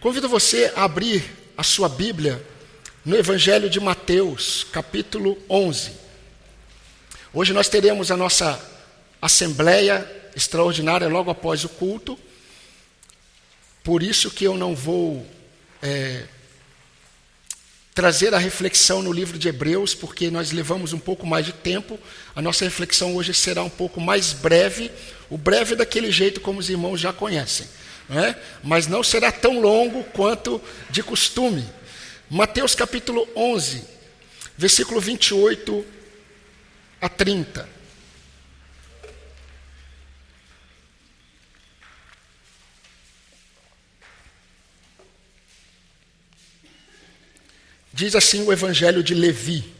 Convido você a abrir a sua Bíblia no Evangelho de Mateus, capítulo 11. Hoje nós teremos a nossa assembleia extraordinária logo após o culto. Por isso que eu não vou trazer a reflexão no livro de Hebreus, porque nós levamos um pouco mais de tempo. A nossa reflexão hoje será um pouco mais breve, o breve daquele jeito como os irmãos já conhecem, não é? Mas não será tão longo quanto de costume. Mateus capítulo 11, versículo 28 a 30. Diz assim o Evangelho de Levi: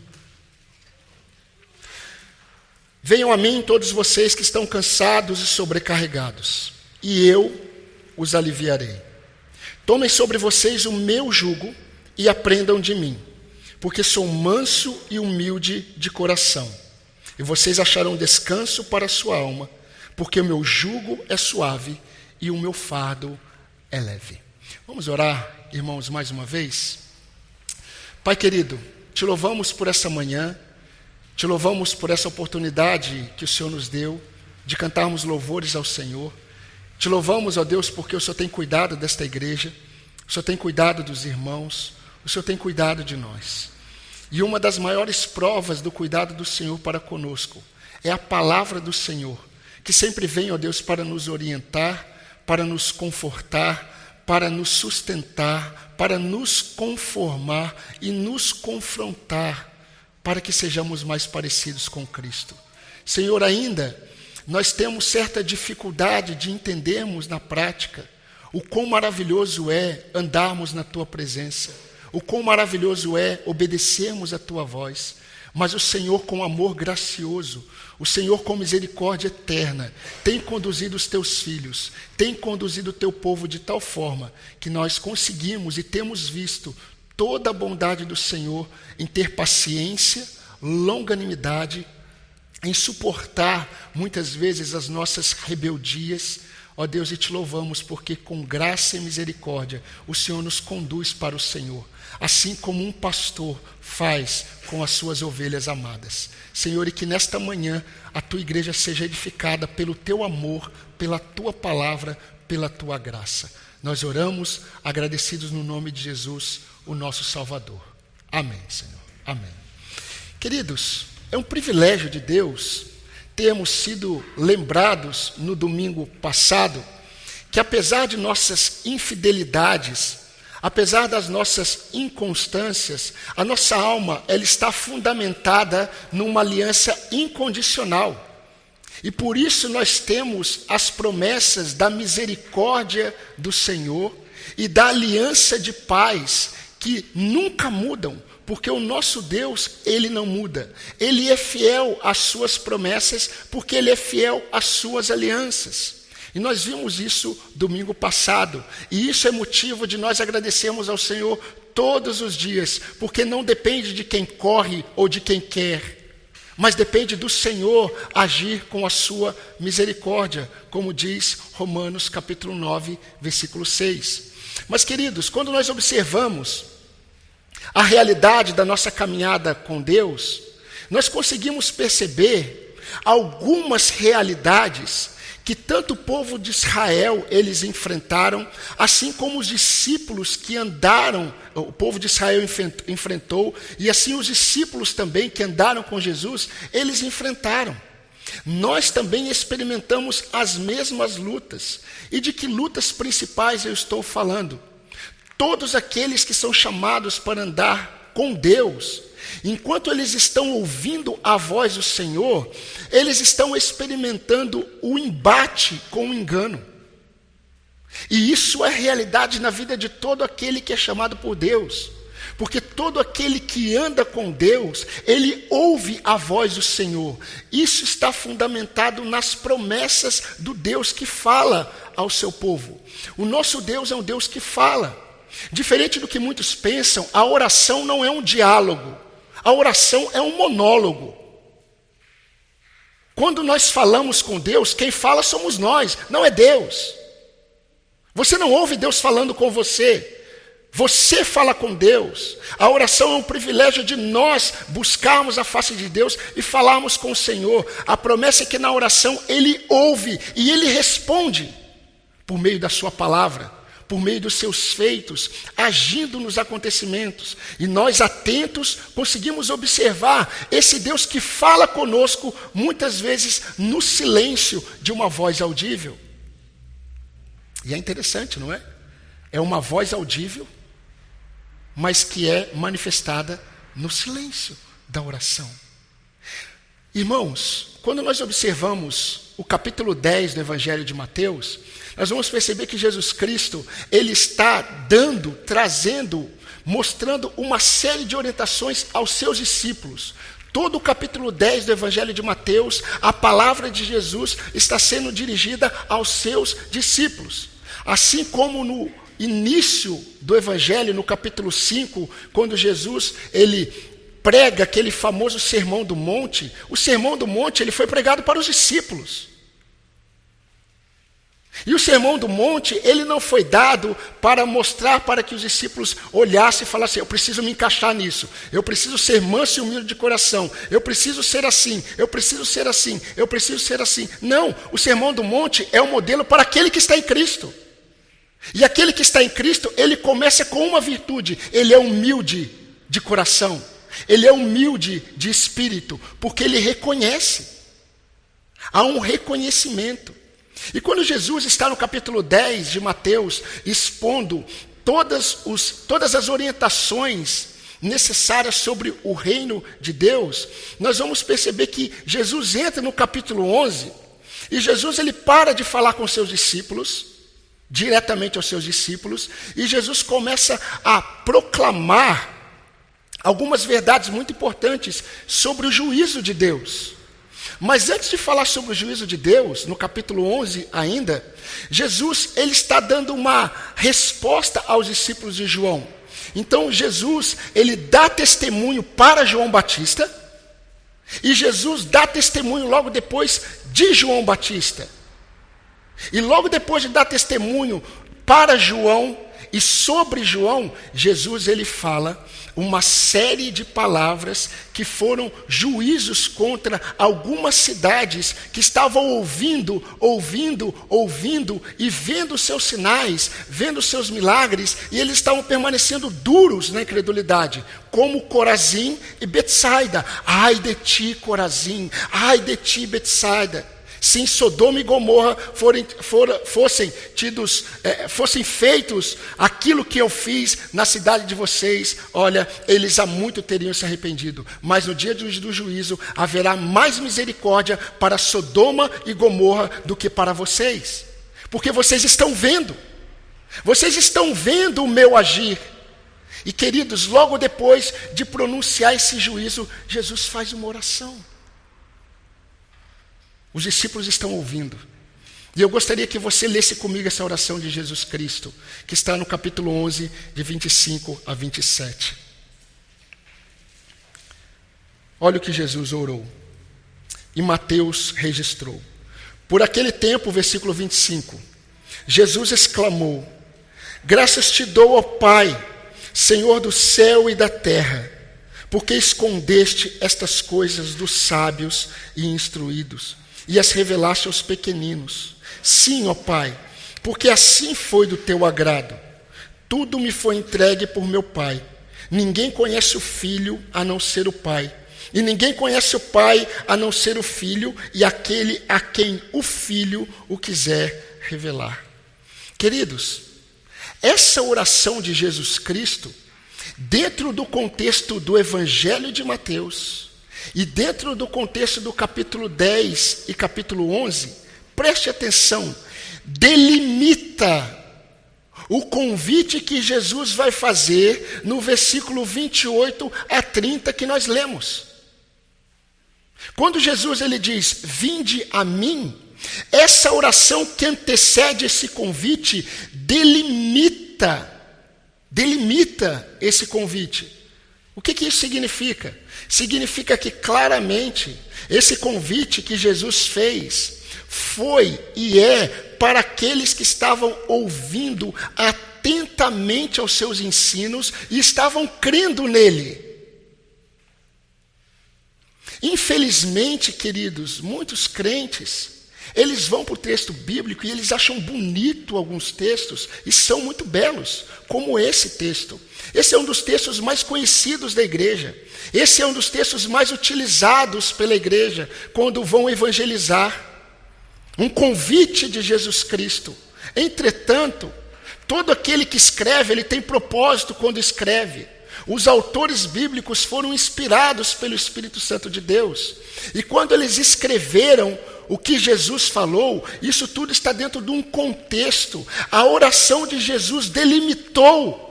Venham a mim todos vocês que estão cansados e sobrecarregados, e eu os aliviarei. Tomem sobre vocês o meu jugo e aprendam de mim, porque sou manso e humilde de coração, e vocês acharão descanso para a sua alma, porque o meu jugo é suave e o meu fardo é leve. Vamos orar, irmãos, mais uma vez? Pai querido, te louvamos por essa manhã, te louvamos por essa oportunidade que o Senhor nos deu de cantarmos louvores ao Senhor. Te louvamos, ó Deus, porque o Senhor tem cuidado desta igreja, o Senhor tem cuidado dos irmãos, o Senhor tem cuidado de nós. E uma das maiores provas do cuidado do Senhor para conosco é a palavra do Senhor, que sempre vem, ó Deus, para nos orientar, para nos confortar, para nos sustentar, para nos conformar e nos confrontar, para que sejamos mais parecidos com Cristo. Senhor, ainda nós temos certa dificuldade de entendermos na prática o quão maravilhoso é andarmos na Tua presença, o quão maravilhoso é obedecermos a Tua voz. Mas o Senhor, com amor gracioso, o Senhor, com misericórdia eterna, tem conduzido os Teus filhos, tem conduzido o Teu povo de tal forma que nós conseguimos e temos visto toda a bondade do Senhor em ter paciência, longanimidade, em suportar muitas vezes as nossas rebeldias. Ó Deus, e te louvamos porque com graça e misericórdia o Senhor nos conduz para o Senhor, assim como um pastor faz com as suas ovelhas amadas. Senhor, e que nesta manhã a Tua igreja seja edificada pelo Teu amor, pela Tua palavra, pela Tua graça. Nós oramos agradecidos no nome de Jesus, o nosso Salvador. Amém, Senhor. Amém. Queridos, é um privilégio de Deus termos sido lembrados no domingo passado que, apesar de nossas infidelidades, apesar das nossas inconstâncias, a nossa alma ela está fundamentada numa aliança incondicional. E por isso nós temos as promessas da misericórdia do Senhor e da aliança de paz que nunca mudam, porque o nosso Deus, Ele não muda. Ele é fiel às suas promessas, porque Ele é fiel às suas alianças. E nós vimos isso domingo passado. E isso é motivo de nós agradecermos ao Senhor todos os dias, porque não depende de quem corre ou de quem quer, mas depende do Senhor agir com a sua misericórdia, como diz Romanos capítulo 9, versículo 6. Mas, queridos, quando nós observamos a realidade da nossa caminhada com Deus, nós conseguimos perceber algumas realidades que tanto o povo de Israel eles enfrentaram, assim como os discípulos que andaram, o povo de Israel enfrentou, e assim os discípulos também que andaram com Jesus, eles enfrentaram. Nós também experimentamos as mesmas lutas. E de que lutas principais eu estou falando? Todos aqueles que são chamados para andar com Deus, enquanto eles estão ouvindo a voz do Senhor, eles estão experimentando o embate com o engano. E isso é realidade na vida de todo aquele que é chamado por Deus. Porque todo aquele que anda com Deus, ele ouve a voz do Senhor. Isso está fundamentado nas promessas do Deus que fala ao seu povo. O nosso Deus é um Deus que fala. Diferente do que muitos pensam, a oração não é um diálogo. A oração é um monólogo. Quando nós falamos com Deus, quem fala somos nós, não é Deus. Você não ouve Deus falando com você. Você fala com Deus. A oração é um privilégio de nós buscarmos a face de Deus e falarmos com o Senhor. A promessa é que na oração Ele ouve e Ele responde por meio da sua palavra, por meio dos seus feitos, agindo nos acontecimentos. E nós, atentos, conseguimos observar esse Deus que fala conosco, muitas vezes no silêncio de uma voz audível. E é interessante, não é? É uma voz audível, mas que é manifestada no silêncio da oração. Irmãos, quando nós observamos o capítulo 10 do Evangelho de Mateus, nós vamos perceber que Jesus Cristo, Ele está trazendo, mostrando uma série de orientações aos seus discípulos. Todo o capítulo 10 do Evangelho de Mateus, a palavra de Jesus está sendo dirigida aos seus discípulos. Assim como no início do Evangelho, no capítulo 5, quando Jesus, Ele prega aquele famoso Sermão do Monte, o Sermão do Monte, ele foi pregado para os discípulos. E o Sermão do Monte, ele não foi dado para mostrar para que os discípulos olhassem e falassem, eu preciso me encaixar nisso, eu preciso ser manso e humilde de coração, eu preciso ser assim, eu preciso ser assim, eu preciso ser assim. Não, o Sermão do Monte é um modelo para aquele que está em Cristo. E aquele que está em Cristo, ele começa com uma virtude, ele é humilde de coração, ele é humilde de espírito, porque ele reconhece, há um reconhecimento. E quando Jesus está no capítulo 10 de Mateus, expondo todas as orientações necessárias sobre o reino de Deus, nós vamos perceber que Jesus entra no capítulo 11, e Jesus ele para de falar com seus discípulos, diretamente aos seus discípulos, e Jesus começa a proclamar algumas verdades muito importantes sobre o juízo de Deus. Mas antes de falar sobre o juízo de Deus, no capítulo 11 ainda, Jesus ele está dando uma resposta aos discípulos de João. Então Jesus ele dá testemunho para João Batista, e Jesus dá testemunho logo depois de João Batista. E logo depois de dar testemunho para João e sobre João, Jesus ele fala uma série de palavras que foram juízos contra algumas cidades que estavam ouvindo e vendo seus sinais, vendo seus milagres, e eles estavam permanecendo duros na incredulidade, como Corazim e Betsaida. Ai de ti, Corazim, ai de ti, Betsaida. Se em Sodoma e Gomorra fossem feitos aquilo que eu fiz na cidade de vocês, olha, eles há muito teriam se arrependido. Mas no dia do juízo haverá mais misericórdia para Sodoma e Gomorra do que para vocês. Porque vocês estão vendo o meu agir. E queridos, logo depois de pronunciar esse juízo, Jesus faz uma oração. Os discípulos estão ouvindo. E eu gostaria que você lesse comigo essa oração de Jesus Cristo, que está no capítulo 11, de 25 a 27. Olha o que Jesus orou. E Mateus registrou. Por aquele tempo, versículo 25, Jesus exclamou: graças te dou, ó Pai, Senhor do céu e da terra, porque escondeste estas coisas dos sábios e instruídos, e as revelaste aos pequeninos. Sim, ó Pai, porque assim foi do teu agrado. Tudo me foi entregue por meu Pai. Ninguém conhece o Filho a não ser o Pai. E ninguém conhece o Pai a não ser o Filho e aquele a quem o Filho o quiser revelar. Queridos, essa oração de Jesus Cristo, dentro do contexto do Evangelho de Mateus, e dentro do contexto do capítulo 10 e capítulo 11, preste atenção, delimita o convite que Jesus vai fazer no versículo 28 a 30 que nós lemos. Quando Jesus ele diz, vinde a mim, essa oração que antecede esse convite, delimita esse convite. O que isso significa? Significa que claramente esse convite que Jesus fez foi e é para aqueles que estavam ouvindo até atentamente aos seus ensinos e estavam crendo nele. Infelizmente, queridos, muitos crentes, eles vão para o texto bíblico e eles acham bonito alguns textos e são muito belos, como esse texto. Esse é um dos textos mais conhecidos da igreja. Esse é um dos textos mais utilizados pela igreja quando vão evangelizar. Um convite de Jesus Cristo. Entretanto, todo aquele que escreve, ele tem propósito quando escreve. Os autores bíblicos foram inspirados pelo Espírito Santo de Deus. E quando eles escreveram o que Jesus falou, isso tudo está dentro de um contexto. A oração de Jesus delimitou.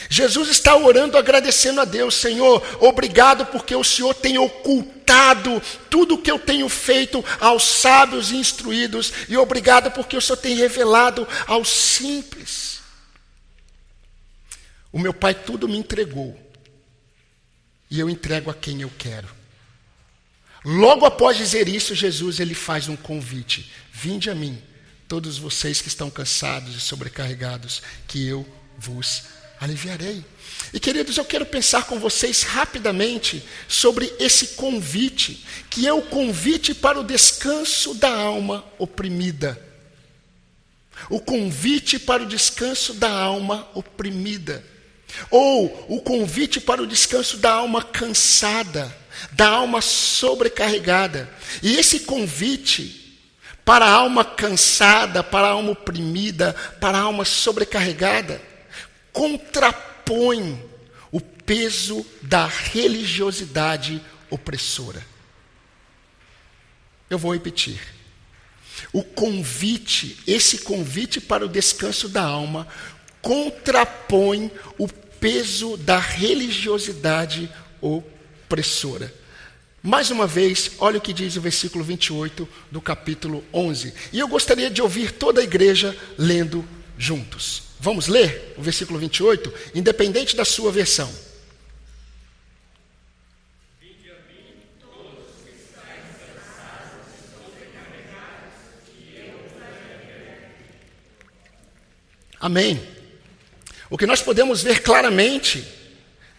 Jesus está orando, agradecendo a Deus. Senhor, obrigado porque o Senhor tem ocultado tudo o que eu tenho feito aos sábios e instruídos. E obrigado porque o Senhor tem revelado aos simples. O meu Pai tudo me entregou. E eu entrego a quem eu quero. Logo após dizer isso, Jesus ele faz um convite. Vinde a mim, todos vocês que estão cansados e sobrecarregados, que eu vos aliviarei. E queridos, eu quero pensar com vocês rapidamente sobre esse convite, que é o convite para o descanso da alma oprimida. O convite para o descanso da alma oprimida. Ou o convite para o descanso da alma cansada, da alma sobrecarregada. E esse convite para a alma cansada, para a alma oprimida, para a alma sobrecarregada, contrapõe o peso da religiosidade opressora. Eu vou repetir. O convite, esse convite para o descanso da alma, contrapõe o peso da religiosidade opressora. Mais uma vez, olha o que diz o versículo 28 do capítulo 11. E eu gostaria de ouvir toda a igreja lendo juntos. Vamos ler o versículo 28, independente da sua versão. Vinde a mim, todos que estáis cansados e sobrecarregados, e eu vos aliviarei. Amém. O que nós podemos ver claramente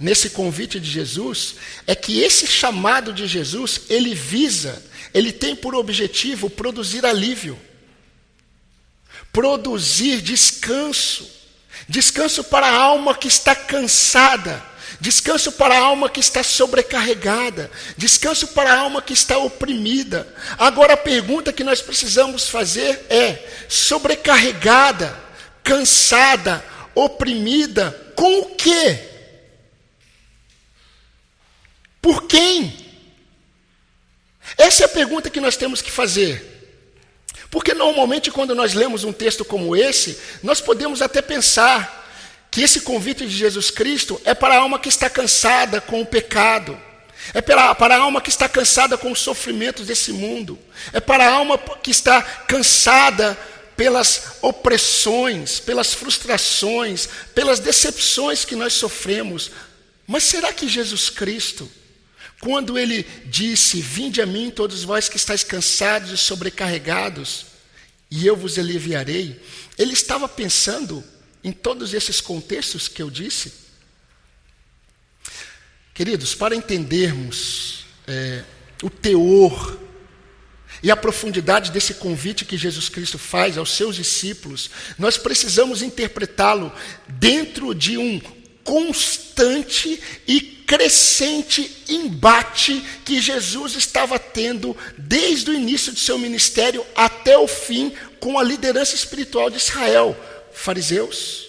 nesse convite de Jesus é que esse chamado de Jesus, ele tem por objetivo produzir alívio, produzir descanso, descanso para a alma que está cansada, descanso para a alma que está sobrecarregada, descanso para a alma que está oprimida. Agora a pergunta que nós precisamos fazer é: sobrecarregada, cansada, oprimida, com o quê? Por quem? Essa é a pergunta que nós temos que fazer. Porque normalmente quando nós lemos um texto como esse, nós podemos até pensar que esse convite de Jesus Cristo é para a alma que está cansada com o pecado, é para a alma que está cansada com os sofrimentos desse mundo, é para a alma que está cansada pelas opressões, pelas frustrações, pelas decepções que nós sofremos. Mas será que Jesus Cristo, quando ele disse: vinde a mim todos vós que estáis cansados e sobrecarregados, e eu vos aliviarei, ele estava pensando em todos esses contextos que eu disse? Queridos, para entendermos o teor e a profundidade desse convite que Jesus Cristo faz aos seus discípulos, nós precisamos interpretá-lo dentro de um constante e crescente embate que Jesus estava tendo desde o início de seu ministério até o fim com a liderança espiritual de Israel, fariseus,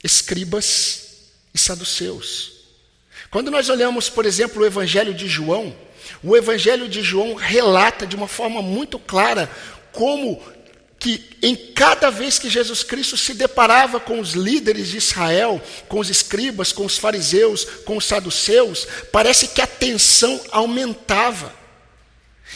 escribas e saduceus. Quando nós olhamos, por exemplo, o Evangelho de João relata de uma forma muito clara como que em cada vez que Jesus Cristo se deparava com os líderes de Israel, com os escribas, com os fariseus, com os saduceus, parece que a tensão aumentava.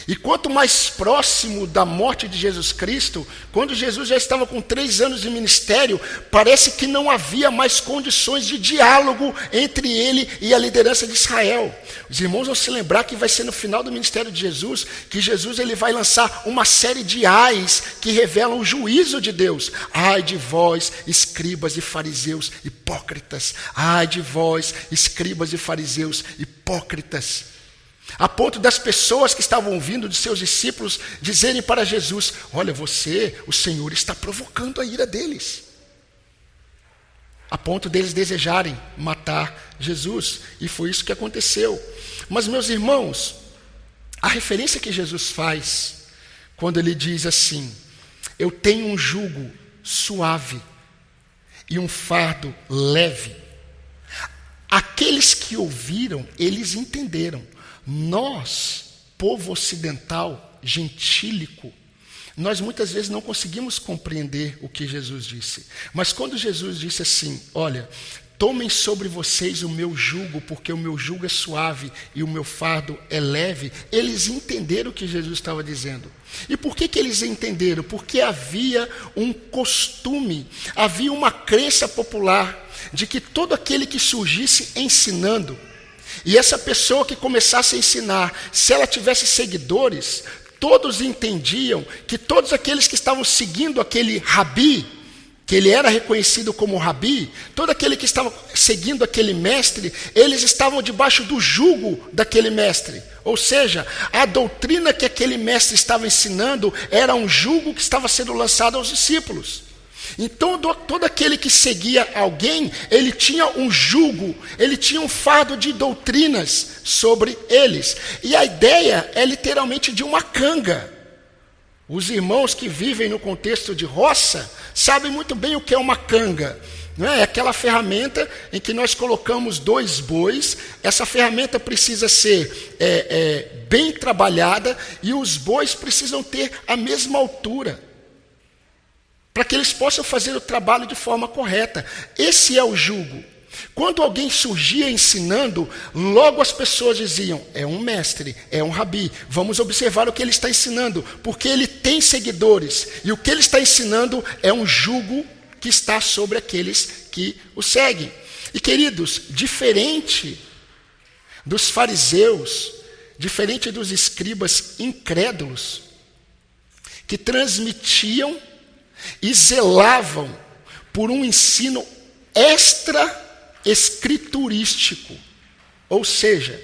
E quanto mais próximo da morte de Jesus Cristo, quando Jesus já estava com 3 anos de ministério, parece que não havia mais condições de diálogo entre ele e a liderança de Israel. Os irmãos vão se lembrar que vai ser no final do ministério de Jesus, que Jesus ele vai lançar uma série de ais que revelam o juízo de Deus. Ai de vós, escribas e fariseus hipócritas. Ai de vós, escribas e fariseus hipócritas. A ponto das pessoas que estavam ouvindo, de seus discípulos, dizerem para Jesus: olha, o Senhor está provocando a ira deles. A ponto deles desejarem matar Jesus. E foi isso que aconteceu. Mas, meus irmãos, a referência que Jesus faz, quando ele diz assim: eu tenho um jugo suave e um fardo leve. Aqueles que ouviram, eles entenderam. Nós, povo ocidental, gentílico, nós muitas vezes não conseguimos compreender o que Jesus disse. Mas quando Jesus disse assim: olha, tomem sobre vocês o meu jugo, porque o meu jugo é suave e o meu fardo é leve, eles entenderam o que Jesus estava dizendo. E por que eles entenderam? Porque havia um costume, havia uma crença popular de que todo aquele que surgisse ensinando, e essa pessoa que começasse a ensinar, se ela tivesse seguidores, todos entendiam que todos aqueles que estavam seguindo aquele rabi, que ele era reconhecido como rabi, todo aquele que estava seguindo aquele mestre, eles estavam debaixo do jugo daquele mestre. Ou seja, a doutrina que aquele mestre estava ensinando era um jugo que estava sendo lançado aos discípulos. Então, todo aquele que seguia alguém, ele tinha um jugo, ele tinha um fardo de doutrinas sobre eles. E a ideia é literalmente de uma canga. Os irmãos que vivem no contexto de roça sabem muito bem o que é uma canga. Não é? É aquela ferramenta em que nós colocamos 2 bois. Essa ferramenta precisa ser bem trabalhada e os bois precisam ter a mesma altura, para que eles possam fazer o trabalho de forma correta. Esse é o jugo. Quando alguém surgia ensinando, logo as pessoas diziam: é um mestre, é um rabi, vamos observar o que ele está ensinando, porque ele tem seguidores, e o que ele está ensinando é um jugo que está sobre aqueles que o seguem. E queridos, diferente dos fariseus, diferente dos escribas incrédulos, que transmitiam e zelavam por um ensino extra-escriturístico. Ou seja,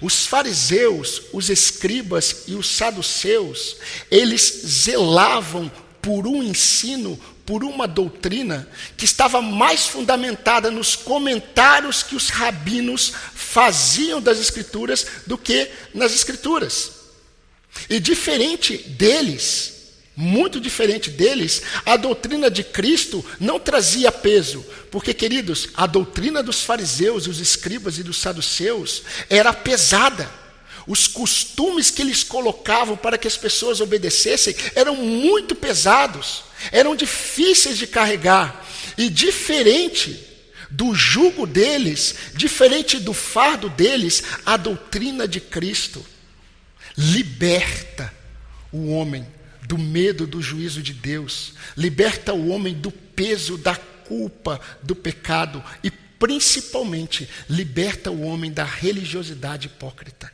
os fariseus, os escribas e os saduceus, eles zelavam por um ensino, por uma doutrina que estava mais fundamentada nos comentários que os rabinos faziam das Escrituras do que nas Escrituras. E diferente deles, muito diferente deles, a doutrina de Cristo não trazia peso, porque, queridos, a doutrina dos fariseus, dos escribas e dos saduceus era pesada. Os costumes que eles colocavam para que as pessoas obedecessem eram muito pesados, eram difíceis de carregar, e diferente do jugo deles, diferente do fardo deles, a doutrina de Cristo liberta o homem do medo do juízo de Deus, liberta o homem do peso da culpa do pecado e, principalmente, liberta o homem da religiosidade hipócrita.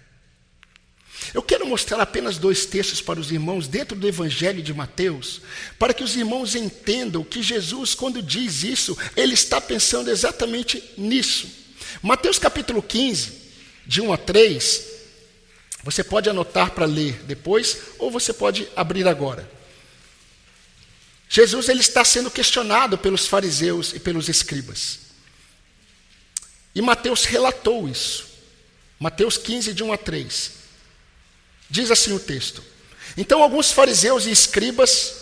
Eu quero mostrar apenas 2 textos para os irmãos dentro do Evangelho de Mateus, para que os irmãos entendam que Jesus, quando diz isso, ele está pensando exatamente nisso. Mateus capítulo 15, de 1 a 3, você pode anotar para ler depois, ou você pode abrir agora. Jesus ele está sendo questionado pelos fariseus e pelos escribas. E Mateus relatou isso. Mateus 15, de 1 a 3. Diz assim o texto: então alguns fariseus e escribas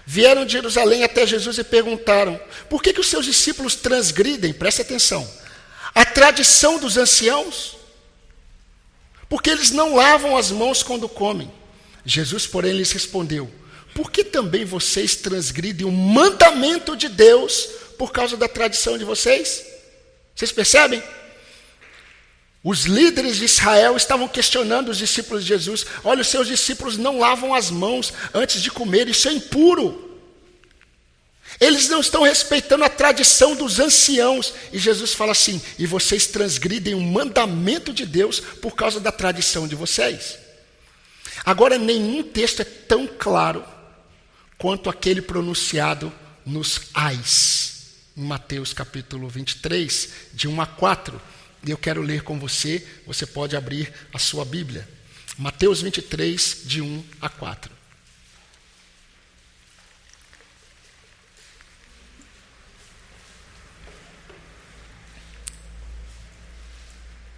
vieram de Jerusalém até Jesus e perguntaram: por que os seus discípulos transgridem, preste atenção, a tradição dos anciãos? Porque eles não lavam as mãos quando comem. Jesus, porém, lhes respondeu: por que também vocês transgridem o mandamento de Deus por causa da tradição de vocês? Vocês percebem? Os líderes de Israel estavam questionando os discípulos de Jesus. Olha, os seus discípulos não lavam as mãos antes de comer, isso é impuro. Eles não estão respeitando a tradição dos anciãos. E Jesus fala assim: e vocês transgridem o mandamento de Deus por causa da tradição de vocês. Agora, nenhum texto é tão claro quanto aquele pronunciado nos ais, em Mateus capítulo 23, de 1 a 4. E eu quero ler com você, você pode abrir a sua Bíblia. Mateus 23, de 1 a 4.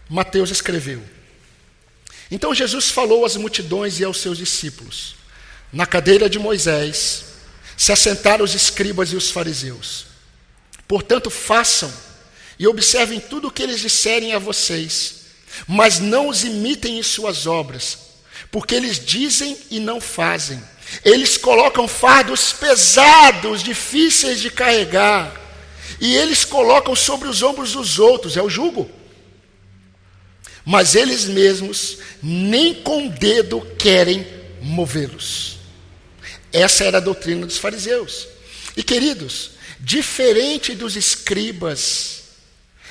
Mateus escreveu: então Jesus falou às multidões e aos seus discípulos: na cadeira de Moisés se assentaram os escribas e os fariseus. Portanto, façam e observem tudo o que eles disserem a vocês, mas não os imitem em suas obras, porque eles dizem e não fazem. Eles colocam fardos pesados, difíceis de carregar, e eles colocam sobre os ombros dos outros, é o jugo. Mas eles mesmos nem com o dedo querem movê-los. Essa era a doutrina dos fariseus. E queridos, diferente dos escribas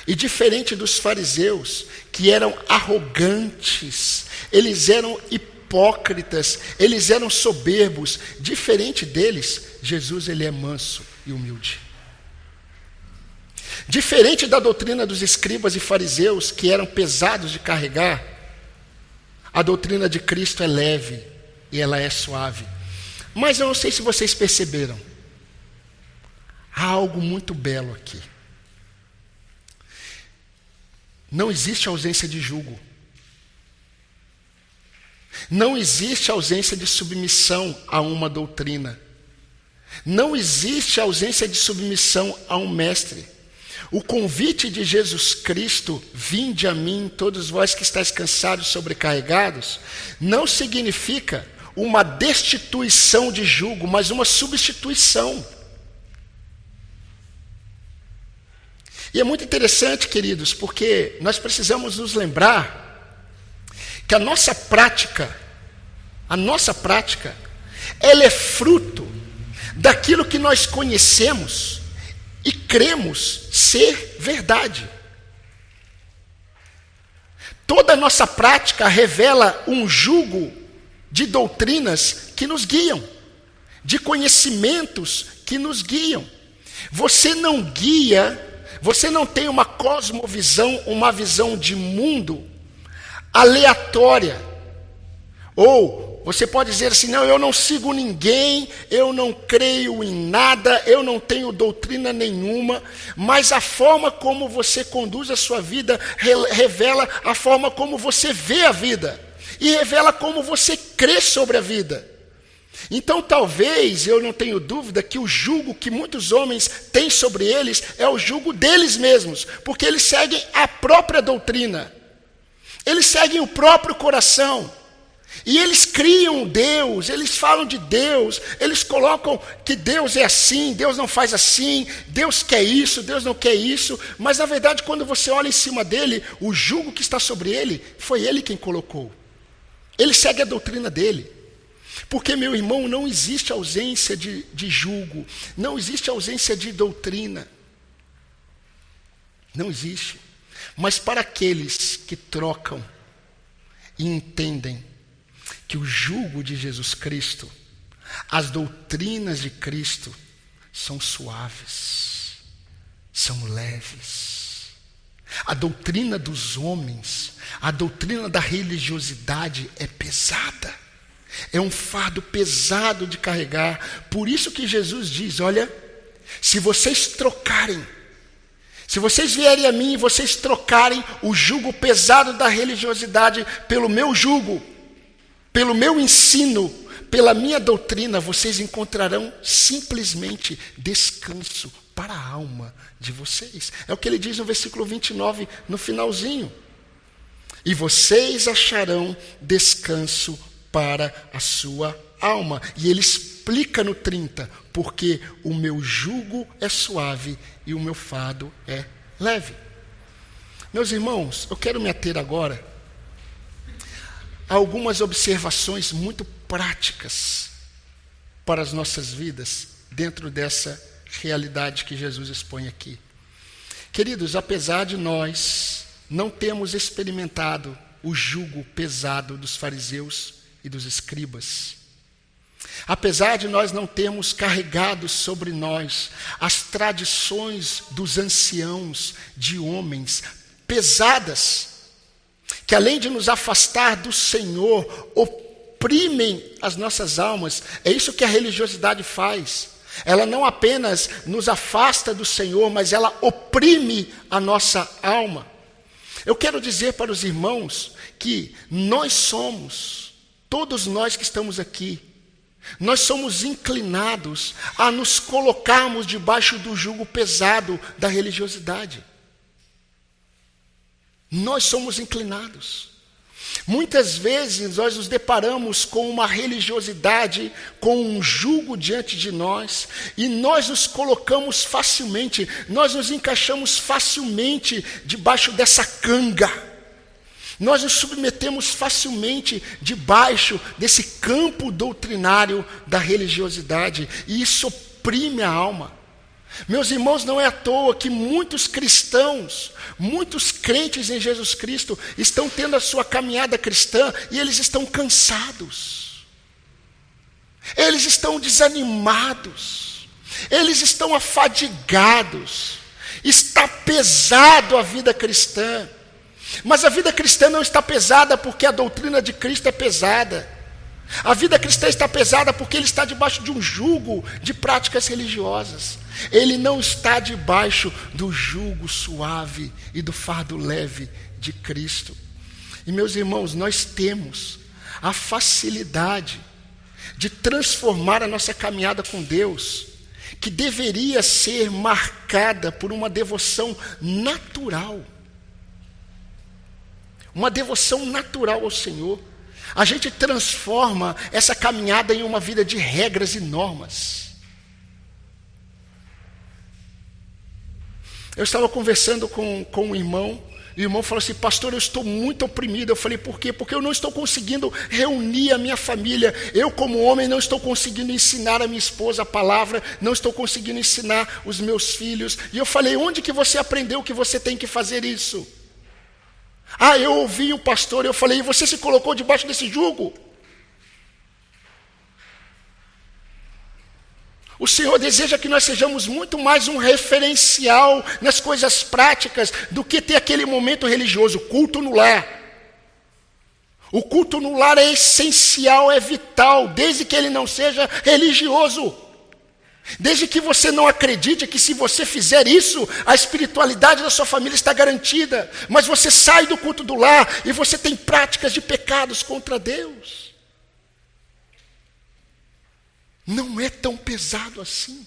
e diferente dos fariseus, que eram arrogantes, eles eram hipócritas, eles eram soberbos, diferente deles, Jesus ele é manso e humilde. Diferente da doutrina dos escribas e fariseus, que eram pesados de carregar, a doutrina de Cristo é leve e ela é suave. Mas eu não sei se vocês perceberam, há algo muito belo aqui. Não existe ausência de jugo. Não existe ausência de submissão a uma doutrina. Não existe ausência de submissão a um mestre. O convite de Jesus Cristo, vinde a mim, todos vós que estáis cansados e sobrecarregados, não significa uma destituição de jugo, mas uma substituição. E é muito interessante, queridos, porque nós precisamos nos lembrar que a nossa prática, ela é fruto daquilo que nós conhecemos e cremos ser verdade. Toda a nossa prática revela um jugo de doutrinas que nos guiam, de conhecimentos que nos guiam. Você não tem uma cosmovisão, uma visão de mundo aleatória. Ou você pode dizer assim: não, eu não sigo ninguém, eu não creio em nada, eu não tenho doutrina nenhuma, mas a forma como você conduz a sua vida revela a forma como você vê a vida e revela como você crê sobre a vida. Então talvez, eu não tenho dúvida, que o jugo que muitos homens têm sobre eles é o jugo deles mesmos, porque eles seguem a própria doutrina, eles seguem o próprio coração, e eles criam Deus, eles falam de Deus, eles colocam que Deus é assim, Deus não faz assim, Deus quer isso, Deus não quer isso, mas na verdade quando você olha em cima dele, o jugo que está sobre ele, foi ele quem colocou, ele segue a doutrina dele. Porque, meu irmão, não existe ausência de jugo, não existe ausência de doutrina. Não existe. Mas para aqueles que trocam e entendem que o jugo de Jesus Cristo, as doutrinas de Cristo, são suaves, são leves. A doutrina dos homens, a doutrina da religiosidade é pesada. É um fardo pesado de carregar. Por isso que Jesus diz: olha, se vocês trocarem, se vocês vierem a mim e vocês trocarem o jugo pesado da religiosidade pelo meu jugo, pelo meu ensino, pela minha doutrina, vocês encontrarão simplesmente descanso para a alma de vocês. É o que ele diz no versículo 29, no finalzinho. E vocês acharão descanso para a sua alma. E ele explica no 30, porque o meu jugo é suave e o meu fardo é leve. Meus irmãos, eu quero me ater agora a algumas observações muito práticas para as nossas vidas dentro dessa realidade que Jesus expõe aqui. Queridos, apesar de nós não termos experimentado o jugo pesado dos fariseus e dos escribas, apesar de nós não termos carregado sobre nós as tradições dos anciãos, de homens pesadas, que além de nos afastar do Senhor, oprimem as nossas almas. É isso que a religiosidade faz. Ela não apenas nos afasta do Senhor, mas ela oprime a nossa alma. Eu quero dizer para os irmãos que nós somos, todos nós que estamos aqui, nós somos inclinados a nos colocarmos debaixo do jugo pesado da religiosidade. Nós somos inclinados. Muitas vezes nós nos deparamos com uma religiosidade, com um jugo diante de nós, e nós nos colocamos facilmente, nós nos encaixamos facilmente debaixo dessa canga. Nós nos submetemos facilmente debaixo desse campo doutrinário da religiosidade, e isso oprime a alma. Meus irmãos, não é à toa que muitos cristãos, muitos crentes em Jesus Cristo estão tendo a sua caminhada cristã e eles estão cansados, eles estão desanimados, eles estão afadigados, está pesado a vida cristã. Mas a vida cristã não está pesada porque a doutrina de Cristo é pesada. A vida cristã está pesada porque ele está debaixo de um jugo de práticas religiosas. Ele não está debaixo do jugo suave e do fardo leve de Cristo. E meus irmãos, nós temos a facilidade de transformar a nossa caminhada com Deus, que deveria ser marcada por uma devoção natural. Uma devoção natural ao Senhor. A gente transforma essa caminhada em uma vida de regras e normas. Eu estava conversando com um irmão, e o irmão falou assim: pastor, eu estou muito oprimido. Eu falei: por quê? Porque eu não estou conseguindo reunir a minha família. Eu, como homem, não estou conseguindo ensinar a minha esposa a palavra, não estou conseguindo ensinar os meus filhos. E eu falei: onde que você aprendeu que você tem que fazer isso? Ah, eu ouvi o pastor, eu falei: e você se colocou debaixo desse jugo? O Senhor deseja que nós sejamos muito mais um referencial nas coisas práticas do que ter aquele momento religioso, culto no lar. O culto no lar é essencial, é vital, desde que ele não seja religioso. Desde que você não acredite que se você fizer isso, a espiritualidade da sua família está garantida. Mas você sai do culto do lar e você tem práticas de pecados contra Deus. Não é tão pesado assim.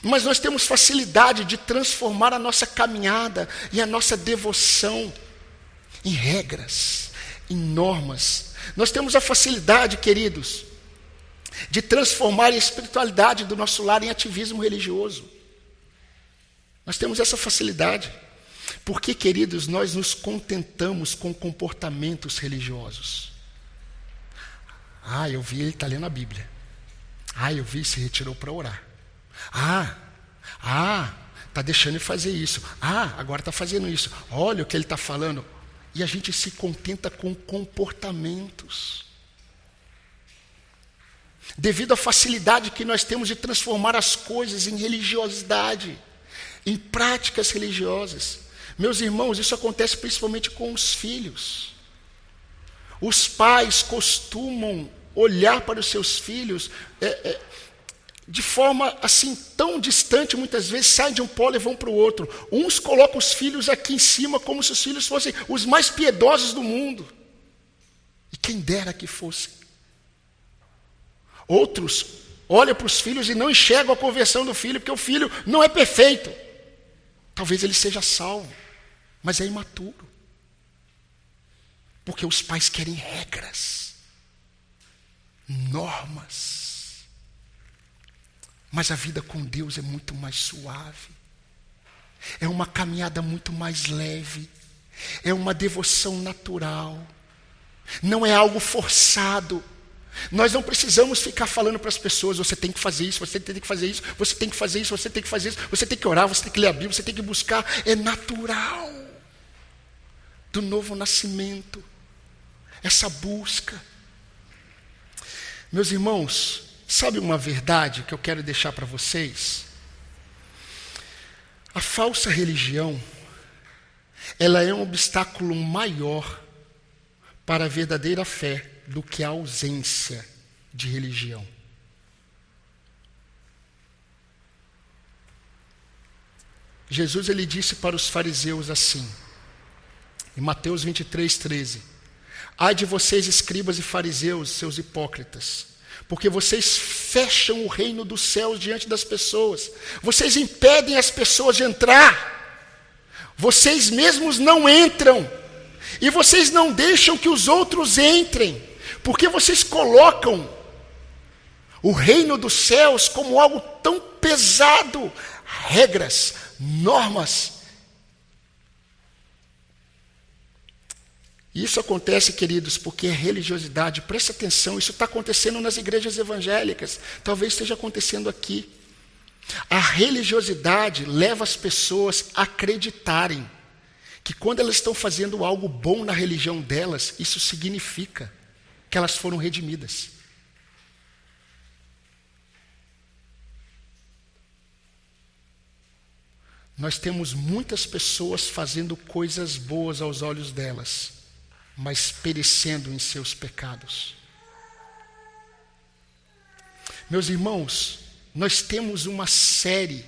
Mas nós temos facilidade de transformar a nossa caminhada e a nossa devoção em regras, em normas. Nós temos a facilidade, queridos, de transformar a espiritualidade do nosso lar em ativismo religioso. Nós temos essa facilidade. Porque, queridos, nós nos contentamos com comportamentos religiosos. Ah, eu vi ele está lendo a Bíblia. Ah, eu vi, se retirou para orar. Está deixando ele fazer isso. Agora está fazendo isso. Olha o que ele está falando. E a gente se contenta com comportamentos. Devido à facilidade que nós temos de transformar as coisas em religiosidade, em práticas religiosas. Meus irmãos, isso acontece principalmente com os filhos. Os pais costumam olhar para os seus filhos de forma assim tão distante, muitas vezes saem de um polo e vão para o outro. Uns colocam os filhos aqui em cima como se os filhos fossem os mais piedosos do mundo. E quem dera que fossem. Outros olham para os filhos e não enxergam a conversão do filho, porque o filho não é perfeito. Talvez ele seja salvo, mas é imaturo. Porque os pais querem regras, normas. Mas a vida com Deus é muito mais suave. É uma caminhada muito mais leve. É uma devoção natural. Não é algo forçado. Nós não precisamos ficar falando para as pessoas: você tem que fazer isso, você tem que fazer isso, você tem que fazer isso, você tem que fazer isso, você tem que orar, você tem que ler a Bíblia, você tem que buscar. É natural do novo nascimento, essa busca. Meus irmãos, sabe uma verdade que eu quero deixar para vocês? A falsa religião, ela é um obstáculo maior para a verdadeira fé do que a ausência de religião. Jesus, ele disse para os fariseus assim, em Mateus 23:13: ai de vocês, escribas e fariseus, seus hipócritas, porque vocês fecham o reino dos céus diante das pessoas, vocês impedem as pessoas de entrar, vocês mesmos não entram, e vocês não deixam que os outros entrem, porque vocês colocam o reino dos céus como algo tão pesado, regras, normas. Isso acontece, queridos, porque é religiosidade. Presta atenção, isso está acontecendo nas igrejas evangélicas, talvez esteja acontecendo aqui. A religiosidade leva as pessoas a acreditarem que quando elas estão fazendo algo bom na religião delas, isso significa que elas foram redimidas. Nós temos muitas pessoas fazendo coisas boas aos olhos delas, mas perecendo em seus pecados. Meus irmãos, nós temos uma série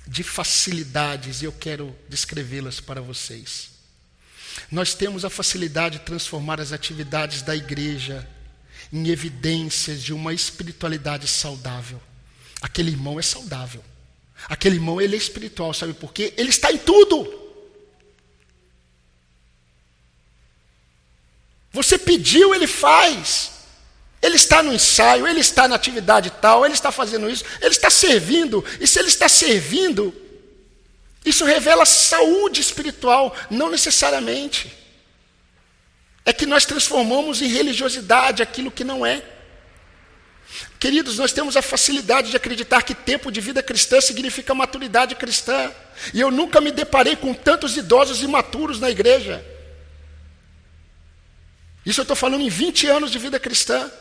de facilidades e eu quero descrevê-las para vocês. Nós temos a facilidade de transformar as atividades da igreja em evidências de uma espiritualidade saudável. Aquele irmão é saudável. Aquele irmão, ele é espiritual, sabe por quê? Ele está em tudo. Você pediu, ele faz. Ele está no ensaio, ele está na atividade tal, ele está fazendo isso, ele está servindo. E se ele está servindo, isso revela saúde espiritual, não necessariamente. É que nós transformamos em religiosidade aquilo que não é. Queridos, nós temos a facilidade de acreditar que tempo de vida cristã significa maturidade cristã. E eu nunca me deparei com tantos idosos imaturos na igreja. Isso eu estou falando em 20 anos de vida cristã.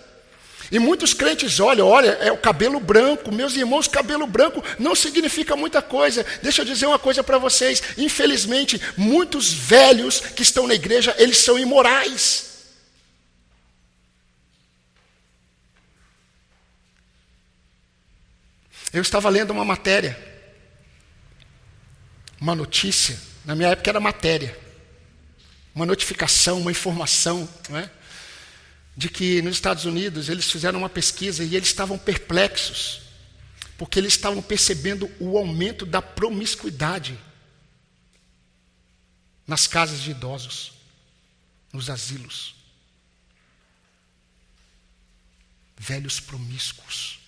E muitos crentes olha, é o cabelo branco. Meus irmãos, cabelo branco não significa muita coisa. Deixa eu dizer uma coisa para vocês. Infelizmente, muitos velhos que estão na igreja, eles são imorais. Eu estava lendo uma matéria, uma notícia, na minha época era matéria, uma notificação, uma informação, não é? De que nos Estados Unidos eles fizeram uma pesquisa e eles estavam perplexos, porque eles estavam percebendo o aumento da promiscuidade nas casas de idosos, nos asilos. Velhos promíscuos.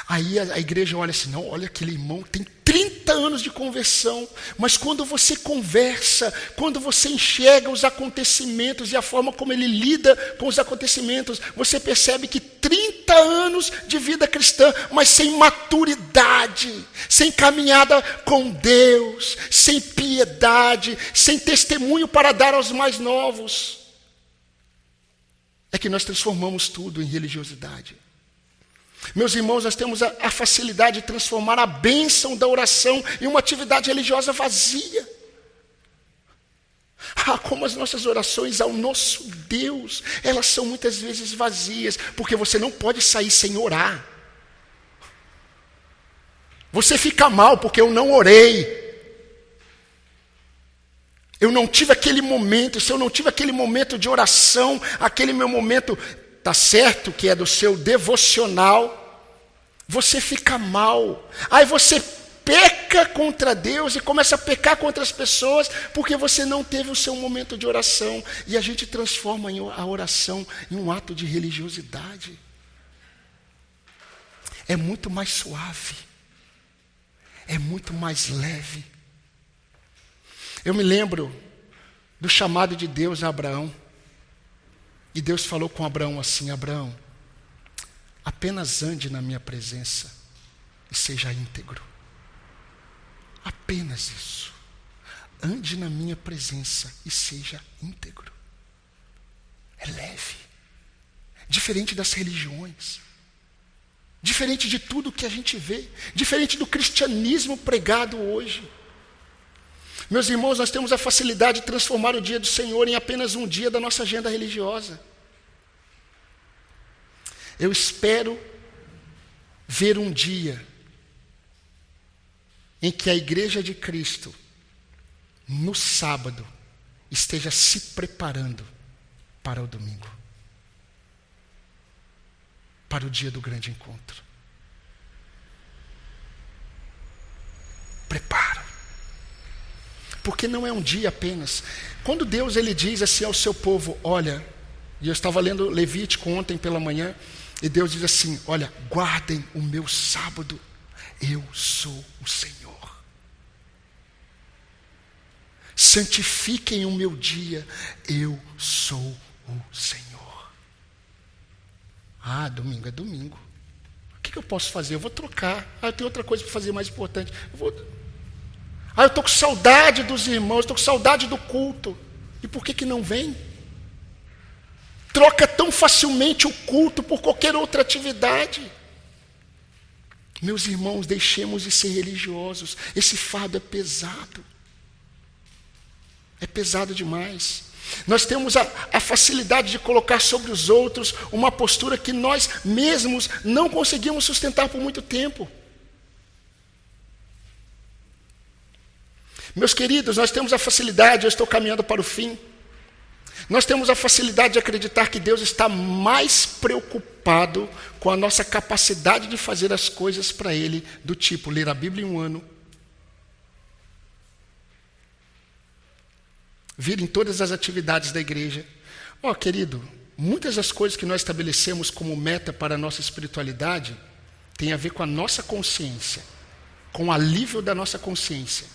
Aí a igreja olha assim, não, olha aquele irmão, tem 30 anos de conversão, mas quando você conversa, quando você enxerga os acontecimentos e a forma como ele lida com os acontecimentos, você percebe que 30 anos de vida cristã, mas sem maturidade, sem caminhada com Deus, sem piedade, sem testemunho para dar aos mais novos. É que nós transformamos tudo em religiosidade. Meus irmãos, nós temos a facilidade de transformar a bênção da oração em uma atividade religiosa vazia. Como as nossas orações ao nosso Deus, elas são muitas vezes vazias, porque você não pode sair sem orar. Você fica mal porque eu não orei. Eu não tive aquele momento, se eu não tive aquele momento de oração, aquele meu momento... Está certo que é do seu devocional, você fica mal. Aí você peca contra Deus e começa a pecar contra as pessoas porque você não teve o seu momento de oração. E a gente transforma a oração em um ato de religiosidade. É muito mais suave. é muito mais leve. Eu me lembro do chamado de Deus a Abraão. E Deus falou com Abraão assim: Abraão, apenas ande na minha presença e seja íntegro. Apenas isso. Ande na minha presença e seja íntegro. É leve. Diferente das religiões. Diferente de tudo que a gente vê. Diferente do cristianismo pregado hoje. Meus irmãos, nós temos a facilidade de transformar o dia do Senhor em apenas um dia da nossa agenda religiosa. Eu espero ver um dia em que a Igreja de Cristo, no sábado, esteja se preparando para o domingo, para o dia do grande encontro. Preparo. Porque não é um dia apenas. Quando Deus ele diz assim ao seu povo, olha, e eu estava lendo Levítico ontem pela manhã, e Deus diz assim, olha, guardem o meu sábado, eu sou o Senhor. Santifiquem o meu dia, eu sou o Senhor. Ah, domingo é domingo. O que eu posso fazer? Eu vou trocar. Ah, eu tenho outra coisa para fazer mais importante. Eu estou com saudade dos irmãos, estou com saudade do culto. E por que não vem? Troca tão facilmente o culto por qualquer outra atividade. Meus irmãos, deixemos de ser religiosos. Esse fardo é pesado. É pesado demais. Nós temos a facilidade de colocar sobre os outros uma postura que nós mesmos não conseguimos sustentar por muito tempo. Meus queridos, nós temos a facilidade, eu estou caminhando para o fim. Nós temos a facilidade de acreditar que Deus está mais preocupado com a nossa capacidade de fazer as coisas para Ele, do tipo ler a Bíblia em um ano, vir em todas as atividades da igreja. Querido, muitas das coisas que nós estabelecemos como meta para a nossa espiritualidade tem a ver com a nossa consciência, com o alívio da nossa consciência.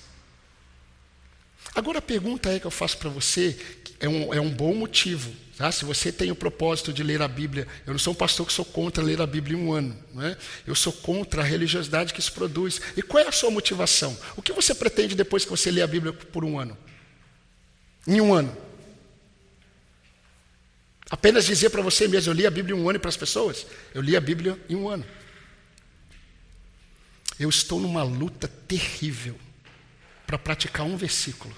Agora a pergunta que eu faço para você, é um bom motivo, tá? Se você tem o propósito de ler a Bíblia, eu não sou um pastor que sou contra ler a Bíblia em um ano, não é? Eu sou contra a religiosidade que isso produz. E qual é a sua motivação? O que você pretende depois que você lê a Bíblia por um ano? Em um ano? Apenas dizer para você mesmo, eu li a Bíblia em um ano e para as pessoas? Eu li a Bíblia em um ano. Eu estou numa luta terrível para praticar um versículo.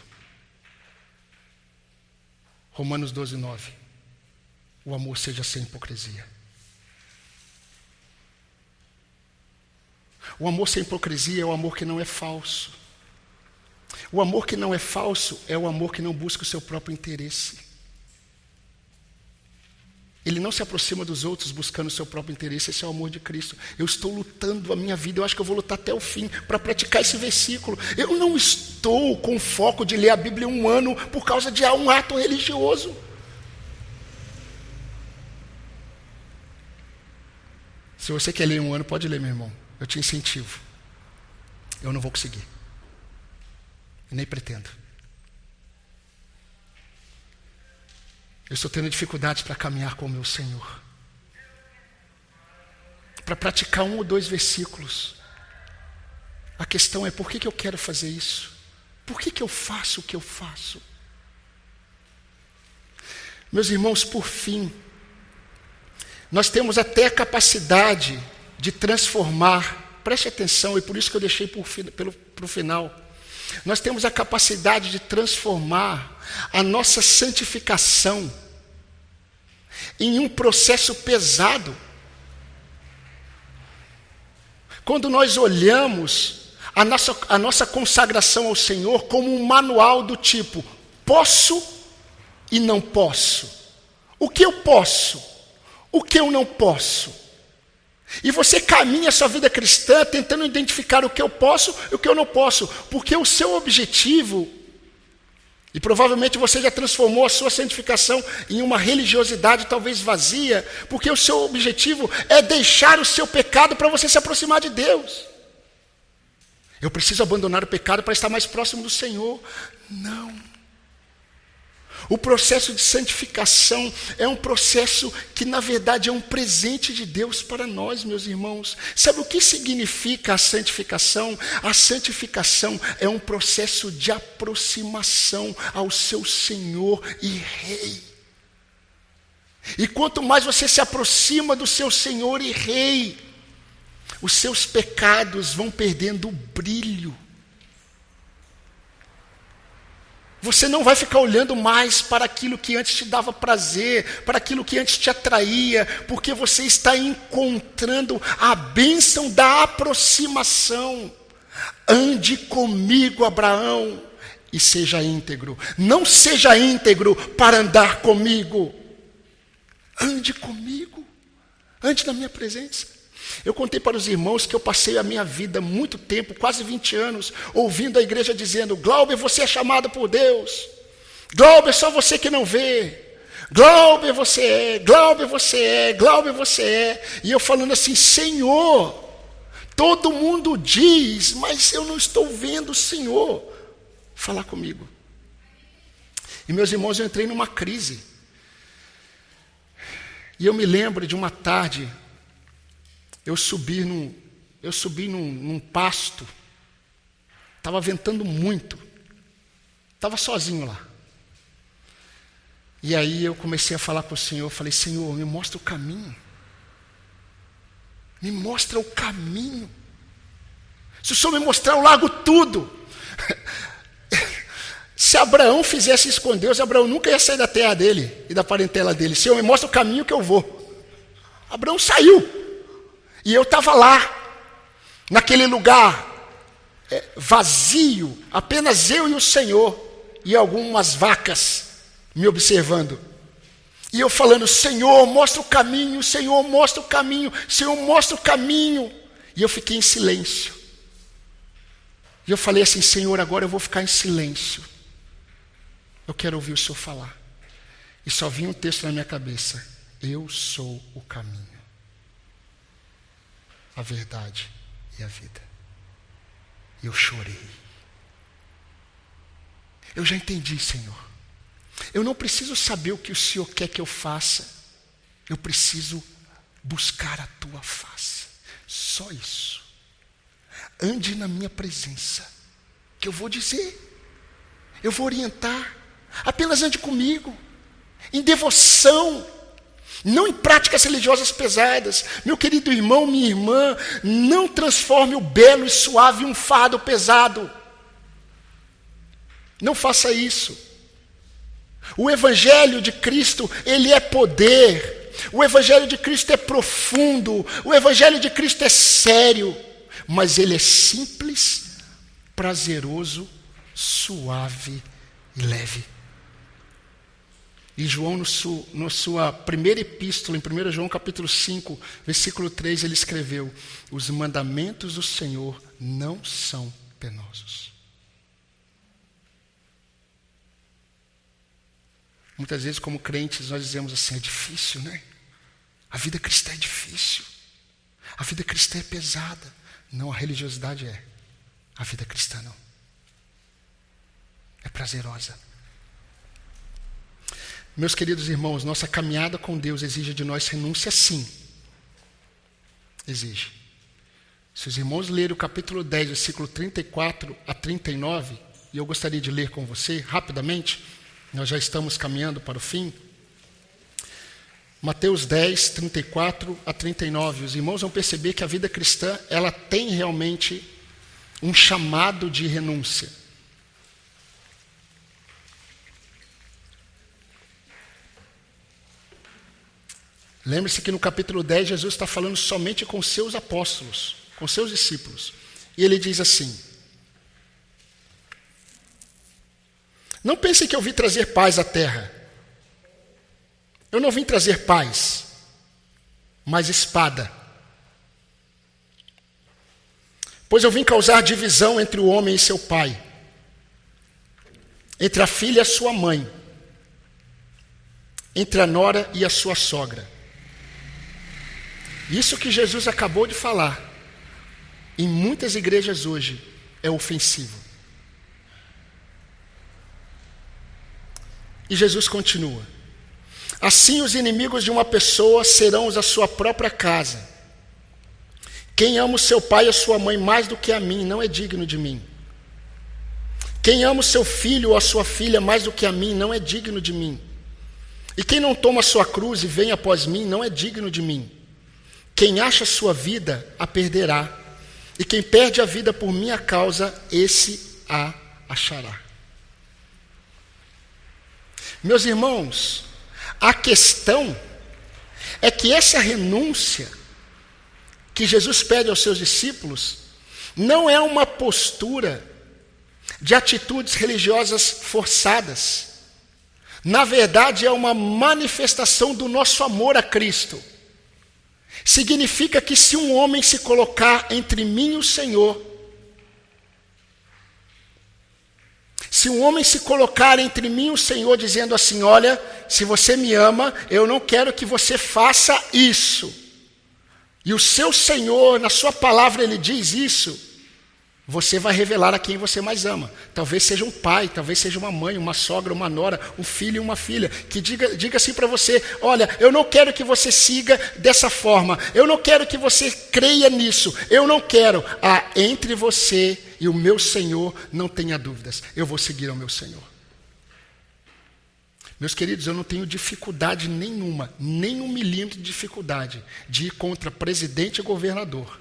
Romanos 12, 9. O amor seja sem hipocrisia. O amor sem hipocrisia é o amor que não é falso. O amor que não é falso é o amor que não busca o seu próprio interesse. Ele não se aproxima dos outros buscando o seu próprio interesse. Esse é o amor de Cristo. Eu estou lutando a minha vida, eu acho que eu vou lutar até o fim para praticar esse versículo. Eu não estou com foco de ler a Bíblia em um ano por causa de um ato religioso. Se você quer ler em um ano, pode ler, meu irmão. Eu te incentivo. Eu não vou conseguir. Eu nem pretendo. Eu estou tendo dificuldades para caminhar com o meu Senhor. Para praticar 1 ou 2 versículos. A questão é, por que eu quero fazer isso? Por que eu faço o que eu faço? Meus irmãos, por fim, nós temos até a capacidade de transformar, preste atenção, e por isso que eu deixei para o final. Nós temos a capacidade de transformar a nossa santificação em um processo pesado. Quando nós olhamos a nossa consagração ao Senhor como um manual do tipo, posso e não posso. O que eu posso? O que eu não posso? E você caminha a sua vida cristã tentando identificar o que eu posso e o que eu não posso, porque o seu objetivo, e provavelmente você já transformou a sua santificação em uma religiosidade talvez vazia, porque o seu objetivo é deixar o seu pecado para você se aproximar de Deus. Eu preciso abandonar o pecado para estar mais próximo do Senhor. Não. O processo de santificação é um processo que, na verdade, é um presente de Deus para nós, meus irmãos. Sabe o que significa a santificação? A santificação é um processo de aproximação ao seu Senhor e Rei. E quanto mais você se aproxima do seu Senhor e Rei, os seus pecados vão perdendo o brilho. Você não vai ficar olhando mais para aquilo que antes te dava prazer, para aquilo que antes te atraía, porque você está encontrando a bênção da aproximação. Ande comigo, Abraão, e seja íntegro. Não seja íntegro para andar comigo. Ande comigo. Ande na minha presença. Eu contei para os irmãos que eu passei a minha vida, muito tempo, quase 20 anos, ouvindo a igreja dizendo: Glauber, você é chamado por Deus. Glauber, só você que não vê. Glauber, você é. Glauber, você é. Glauber, você é. E eu falando assim: Senhor, todo mundo diz, mas eu não estou vendo o Senhor falar comigo. E meus irmãos, eu entrei numa crise. E eu me lembro de uma tarde, eu subi num pasto, estava ventando muito, estava sozinho lá. E aí eu comecei a falar com o Senhor, falei: Senhor, me mostra o caminho. Me mostra o caminho. Se o Senhor me mostrar, eu largo tudo. Se Abraão fizesse isso com Deus, Abraão nunca ia sair da terra dele e da parentela dele. Senhor, me mostra o caminho que eu vou. Abraão saiu. E eu estava lá, naquele lugar vazio, apenas eu e o Senhor, e algumas vacas me observando. E eu falando: Senhor, mostra o caminho, Senhor, mostra o caminho, Senhor, mostra o caminho. E eu fiquei em silêncio. E eu falei assim: Senhor, agora eu vou ficar em silêncio. Eu quero ouvir o Senhor falar. E só vinha um texto na minha cabeça: eu sou o caminho, a verdade e a vida. E eu chorei. Eu já entendi, Senhor. Eu não preciso saber o que o Senhor quer que eu faça. Eu preciso buscar a tua face. Só isso. Ande na minha presença, que eu vou dizer, eu vou orientar. Apenas ande comigo, em devoção, não em práticas religiosas pesadas. Meu querido irmão, minha irmã, não transforme o belo e suave em um fardo pesado. Não faça isso. O Evangelho de Cristo, ele é poder. O Evangelho de Cristo é profundo. O Evangelho de Cristo é sério. Mas ele é simples, prazeroso, suave e leve. E João, na sua primeira epístola, em 1 João capítulo 5, versículo 3, ele escreveu: os mandamentos do Senhor não são penosos. Muitas vezes, como crentes, nós dizemos assim: é difícil, né? A vida cristã é difícil. A vida cristã é pesada. Não, a religiosidade é. A vida cristã não. É prazerosa. Meus queridos irmãos, nossa caminhada com Deus exige de nós renúncia, sim. Exige. Se os irmãos lerem o capítulo 10, versículo 34 a 39, e eu gostaria de ler com você rapidamente, nós já estamos caminhando para o fim. Mateus 10, 34 a 39. Os irmãos vão perceber que a vida cristã, ela tem realmente um chamado de renúncia. Lembre-se que no capítulo 10, Jesus está falando somente com seus apóstolos, com seus discípulos. E ele diz assim: não pensem que eu vim trazer paz à terra. Eu não vim trazer paz, mas espada. Pois eu vim causar divisão entre o homem e seu pai, entre a filha e a sua mãe, entre a nora e a sua sogra. Isso que Jesus acabou de falar, em muitas igrejas hoje, é ofensivo. E Jesus continua: assim os inimigos de uma pessoa serão os da sua própria casa. Quem ama o seu pai e a sua mãe mais do que a mim, não é digno de mim. Quem ama o seu filho ou a sua filha mais do que a mim, não é digno de mim. E quem não toma a sua cruz e vem após mim, não é digno de mim. Quem acha a sua vida, a perderá. E quem perde a vida por minha causa, esse a achará. Meus irmãos, a questão é que essa renúncia que Jesus pede aos seus discípulos não é uma postura de atitudes religiosas forçadas. Na verdade, é uma manifestação do nosso amor a Cristo. Significa que se um homem se colocar entre mim e o Senhor, se um homem se colocar entre mim e o Senhor dizendo assim: olha, se você me ama, eu não quero que você faça isso. E o seu Senhor, na sua palavra, ele diz isso. Você vai revelar a quem você mais ama. Talvez seja um pai, talvez seja uma mãe, uma sogra, uma nora, um filho e uma filha, que diga assim para você: olha, eu não quero que você siga dessa forma, eu não quero que você creia nisso, eu não quero. Entre você e o meu Senhor, não tenha dúvidas, eu vou seguir ao meu Senhor. Meus queridos, eu não tenho dificuldade nenhuma, nem 1 milímetro de dificuldade de ir contra presidente e governador.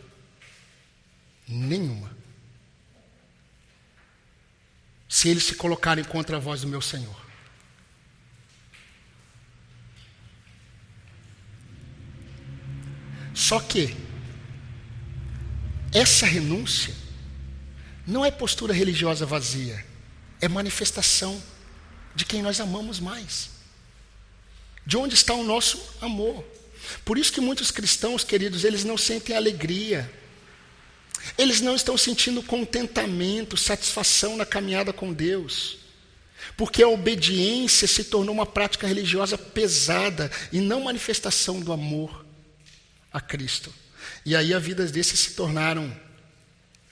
Nenhuma. Se eles se colocarem contra a voz do meu Senhor. Só que essa renúncia não é postura religiosa vazia, é manifestação de quem nós amamos mais. De onde está o nosso amor? Por isso que muitos cristãos, queridos, eles não sentem alegria. Eles não estão sentindo contentamento, satisfação na caminhada com Deus. Porque a obediência se tornou uma prática religiosa pesada e não manifestação do amor a Cristo. E aí a vida desses se tornaram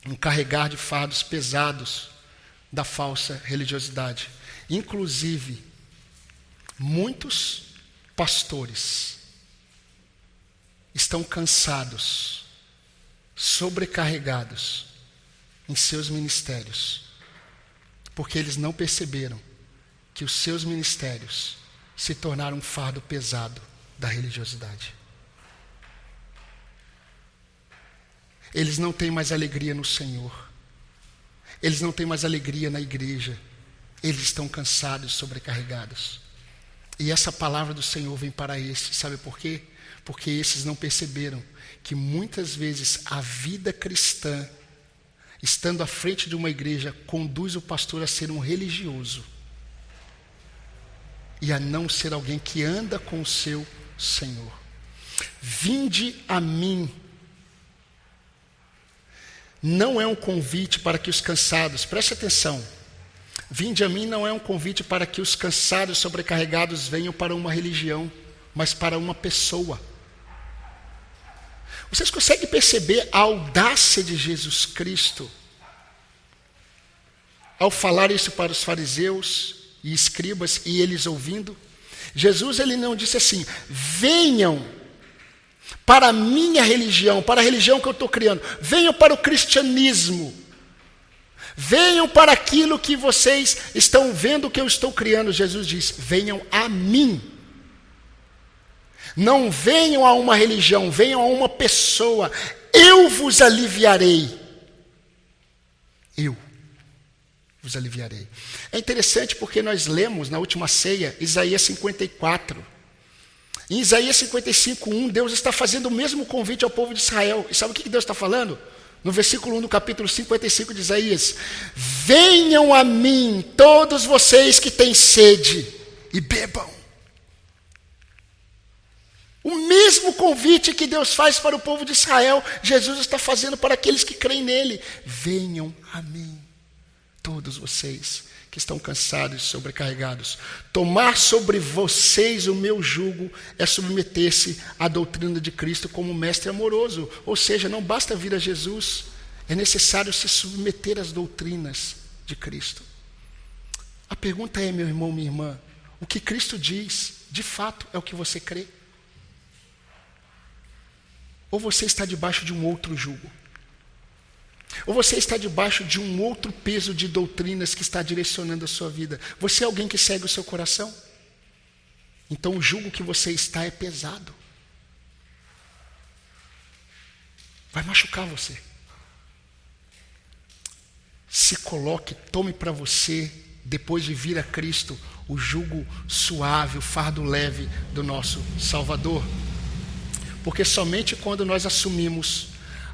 um carregar de fardos pesados da falsa religiosidade. Inclusive, muitos pastores estão cansados, sobrecarregados em seus ministérios, porque eles não perceberam que os seus ministérios se tornaram um fardo pesado da religiosidade. Eles não têm mais alegria no Senhor, eles não têm mais alegria na igreja, eles estão cansados e sobrecarregados. E essa palavra do Senhor vem para esses, sabe por quê? Porque esses não perceberam que muitas vezes a vida cristã, estando à frente de uma igreja, conduz o pastor a ser um religioso e a não ser alguém que anda com o seu Senhor. Vinde a mim. Não é um convite para que os cansados, preste atenção, vinde a mim não é um convite para que os cansados, sobrecarregados venham para uma religião, mas para uma pessoa. Vocês conseguem perceber a audácia de Jesus Cristo ao falar isso para os fariseus e escribas e eles ouvindo? Jesus, ele não disse assim: venham para a minha religião, para a religião que eu estou criando, venham para o cristianismo, venham para aquilo que vocês estão vendo que eu estou criando. Jesus diz: venham a mim. Não venham a uma religião, venham a uma pessoa. Eu vos aliviarei. Eu vos aliviarei. É interessante porque nós lemos na última ceia Isaías 54. Em Isaías 55:1, Deus está fazendo o mesmo convite ao povo de Israel. E sabe o que Deus está falando? No versículo 1 do capítulo 55 de Isaías: venham a mim todos vocês que têm sede e bebam. O mesmo convite que Deus faz para o povo de Israel, Jesus está fazendo para aqueles que creem nele. Venham a mim, todos vocês que estão cansados e sobrecarregados. Tomar sobre vocês o meu jugo é submeter-se à doutrina de Cristo como mestre amoroso. Ou seja, não basta vir a Jesus É necessário se submeter às doutrinas de Cristo. A pergunta é, meu irmão, minha irmã, o que Cristo diz, de fato, é o que você crê? Ou você está debaixo de um outro jugo? Ou você está debaixo de um outro peso de doutrinas que está direcionando a sua vida? Você é alguém que segue o seu coração? Então o jugo que você está é pesado. Vai machucar você. Se coloque, tome para você, depois de vir a Cristo, o jugo suave, o fardo leve do nosso Salvador. Porque somente quando nós assumimos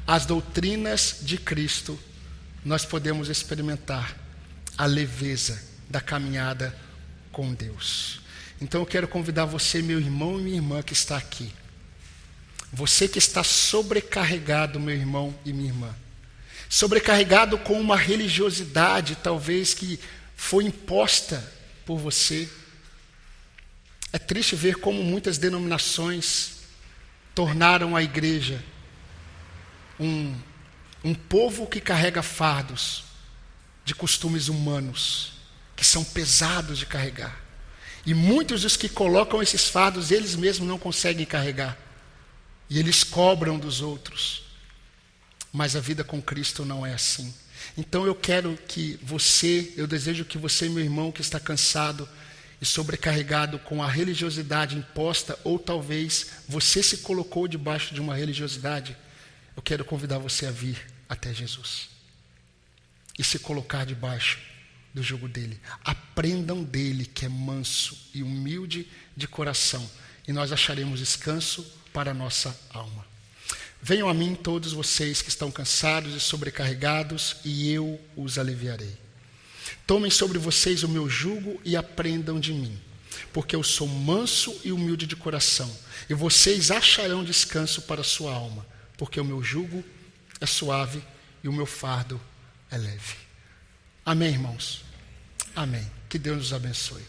as doutrinas de Cristo, nós podemos experimentar a leveza da caminhada com Deus. Então eu quero convidar você, meu irmão e minha irmã que está aqui. Você que está sobrecarregado, meu irmão e minha irmã. Sobrecarregado com uma religiosidade, talvez, que foi imposta por você. É triste ver como muitas denominações tornaram a igreja um povo que carrega fardos de costumes humanos, que são pesados de carregar. E muitos dos que colocam esses fardos, eles mesmos não conseguem carregar. E eles cobram dos outros. Mas a vida com Cristo não é assim. Então eu desejo que você, meu irmão, que está cansado e sobrecarregado com a religiosidade imposta, ou talvez você se colocou debaixo de uma religiosidade, eu quero convidar você a vir até Jesus e se colocar debaixo do jugo dele. Aprendam dele, que é manso e humilde de coração, e nós acharemos descanso para a nossa alma. Venham a mim todos vocês que estão cansados e sobrecarregados, e eu os aliviarei. Tomem sobre vocês o meu jugo e aprendam de mim, porque eu sou manso e humilde de coração, e vocês acharão descanso para a sua alma, porque o meu jugo é suave e o meu fardo é leve. Amém, irmãos? Amém. Que Deus nos abençoe.